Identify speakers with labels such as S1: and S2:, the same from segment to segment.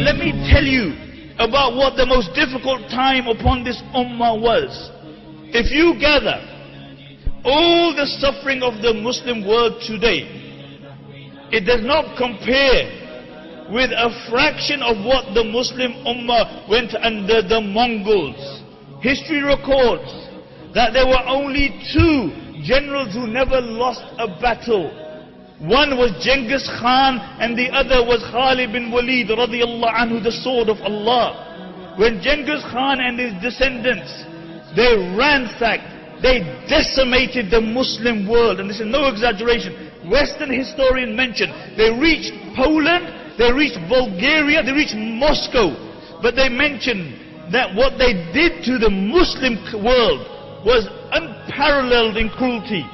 S1: Let me tell you about what the most difficult time upon this ummah was. If you gather all the suffering of the Muslim world today, it does not compare with a fraction of what the Muslim ummah went under the Mongols. History records that there were only two generals who never lost a battle. One was Genghis Khan and the other was Khalid bin Walid radiyallahu anhu, the sword of Allah. When Genghis Khan and his descendants, they ransacked, they decimated the Muslim world, and this is no exaggeration. Western historians mention they reached Poland, they reached Bulgaria, they reached Moscow, but they mention that what they did to the Muslim world was unparalleled in cruelty.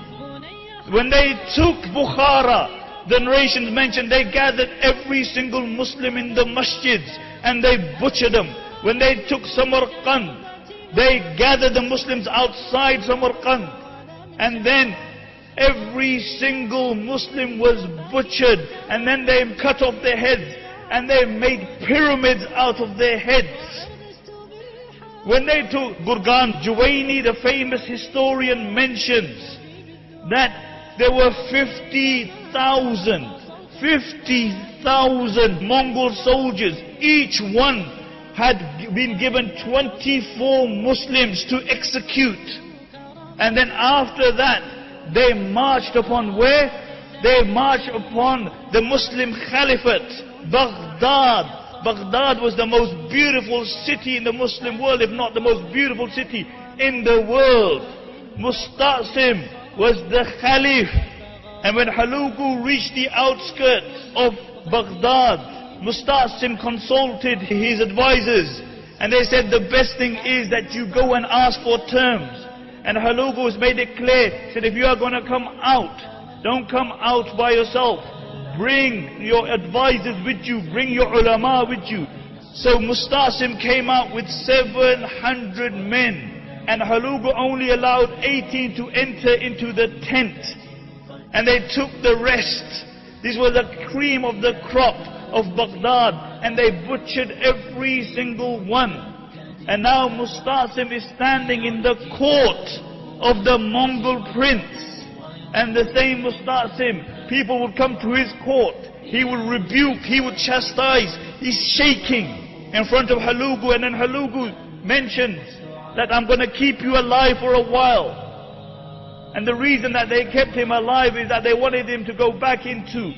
S1: When they took Bukhara, the narrations mentioned they gathered every single Muslim in the masjids and they butchered them. When they took Samarkand, they gathered the Muslims outside Samarkand, and then every single Muslim was butchered, and then they cut off their heads and they made pyramids out of their heads. When they took Gurgan Juwaini, the famous historian, mentions that there were 50,000 Mongol soldiers. Each one had been given 24 Muslims to execute. And then after that, they marched upon where? They marched upon the Muslim Caliphate, Baghdad. Baghdad was the most beautiful city in the Muslim world, if not the most beautiful city in the world. Musta'sim was the Caliph. And when Hulugu reached the outskirts of Baghdad, Musta'sim consulted his advisors, and they said the best thing is that you go and ask for terms. And Hulugu has made it clear, said if you are going to come out, don't come out by yourself. Bring your advisors with you, bring your ulama with you. So Musta'sim came out with 700 men, and Hulugu only allowed 18 to enter into the tent. And they took the rest. This was the cream of the crop of Baghdad, and they butchered every single one. And now Musta'sim is standing in the court of the Mongol prince. And the same Musta'sim, people would come to his court. He would rebuke, he would chastise. He's shaking in front of Hulugu, and then Hulugu mentions that I'm going to keep you alive for a while. And the reason that they kept him alive is that they wanted him to go back into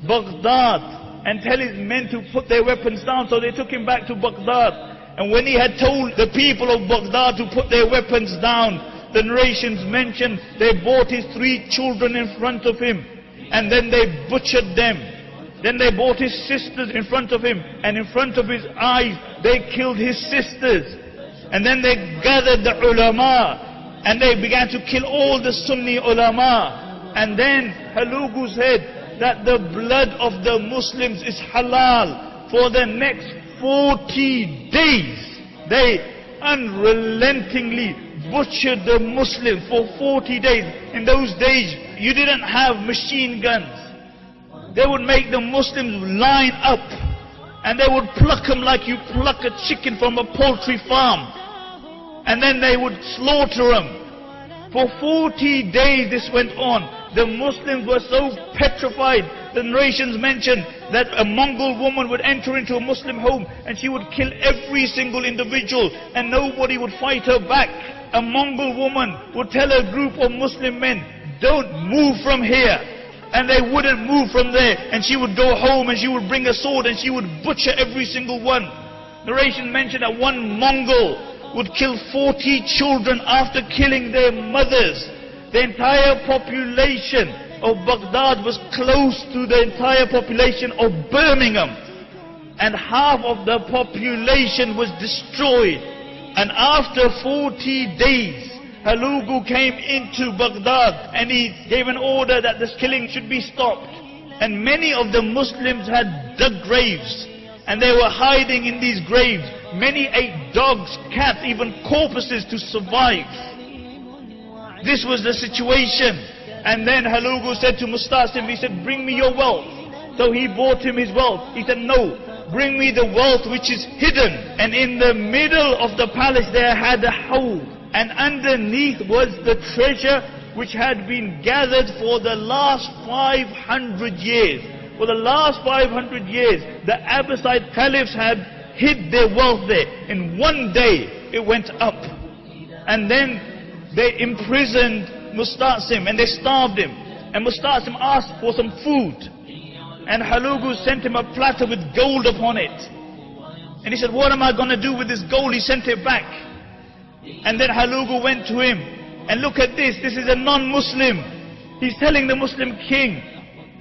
S1: Baghdad and tell his men to put their weapons down. So they took him back to Baghdad. And when he had told the people of Baghdad to put their weapons down, the narrations mention they brought his 3 children in front of him, and then they butchered them. Then they brought his sisters in front of him, and in front of his eyes they killed his sisters. And then they gathered the ulama, and they began to kill all the Sunni ulama. And then Hulugu said that the blood of the Muslims is halal. For the next 40 days, they unrelentingly butchered the Muslims for 40 days. In those days, you didn't have machine guns. They would make the Muslims line up, and they would pluck them like you pluck a chicken from a poultry farm. And then they would slaughter them. For 40 days this went on. The Muslims were so petrified. The narrations mention that a Mongol woman would enter into a Muslim home and she would kill every single individual, and nobody would fight her back. A Mongol woman would tell a group of Muslim men, don't move from here. And they wouldn't move from there. And she would go home and she would bring a sword and she would butcher every single one. Narration mentioned that one Mongol would kill 40 children after killing their mothers. The entire population of Baghdad was close to the entire population of Birmingham. And half of the population was destroyed. And after 40 days, Hulugu came into Baghdad and he gave an order that this killing should be stopped. And many of the Muslims had dug graves, and they were hiding in these graves. Many ate dogs, cats, even corpses to survive. This was the situation. And then Halugu said to Mustasim, he said, bring me your wealth. So he brought him his wealth. He said, no, bring me the wealth which is hidden. And in the middle of the palace there had a hole. And underneath was the treasure which had been gathered for the last 500 years. For the last 500 years, the Abbasid caliphs had hid their wealth there. In one day, it went up. And then they imprisoned Mustasim and they starved him. And Mustasim asked for some food. And Halugu sent him a platter with gold upon it. And he said, what am I going to do with this gold? He sent it back. And then Halugu went to him. And look at this. This is a non-Muslim. He's telling the Muslim king.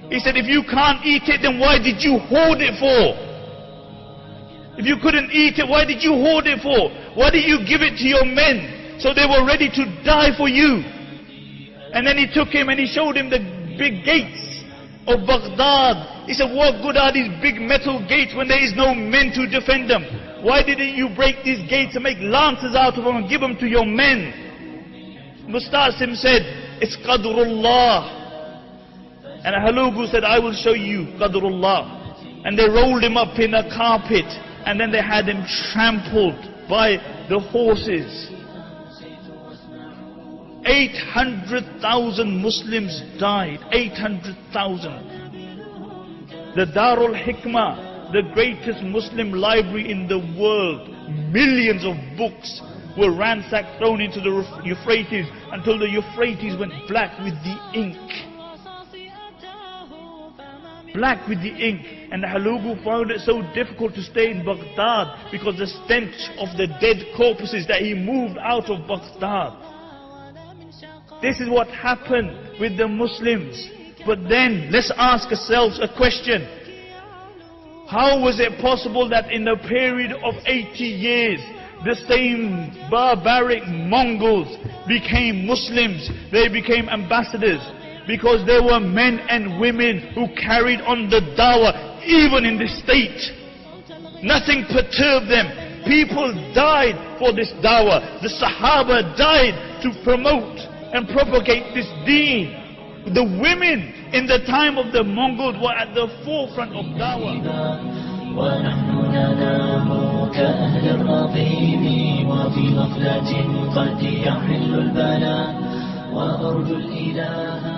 S1: He said, if you can't eat it, then why did you hoard it for? If you couldn't eat it, why did you hoard it for? Why did you give it to your men? So they were ready to die for you. And then he took him and he showed him the big gates of Baghdad. He said, what good are these big metal gates when there is no men to defend them? Why didn't you break these gates and make lances out of them and give them to your men? Mustasim said, it's Qadrullah. And Halugu said, I will show you Qadrullah. And they rolled him up in a carpet. And then they had him trampled by the horses. 800,000 Muslims died. 800,000. The Darul Hikmah, the greatest Muslim library in the world, millions of books were ransacked, thrown into the Euphrates until the Euphrates went black with the ink. Black with the ink. And Halugu found it so difficult to stay in Baghdad because the stench of the dead corpses that he moved out of Baghdad. This is what happened with the Muslims. But then, let's ask ourselves a question. How was it possible that in a period of 80 years, the same barbaric Mongols became Muslims? They became ambassadors. Because there were men and women who carried on the dawah, even in this state. Nothing perturbed them. People died for this dawah. The Sahaba died to promote and propagate this deen. The women in the time of the Mongols were at the forefront of dawah. ونحن ننام كأهل الرقيم وفي غفلة قد يحل البلاء وأرجو الإله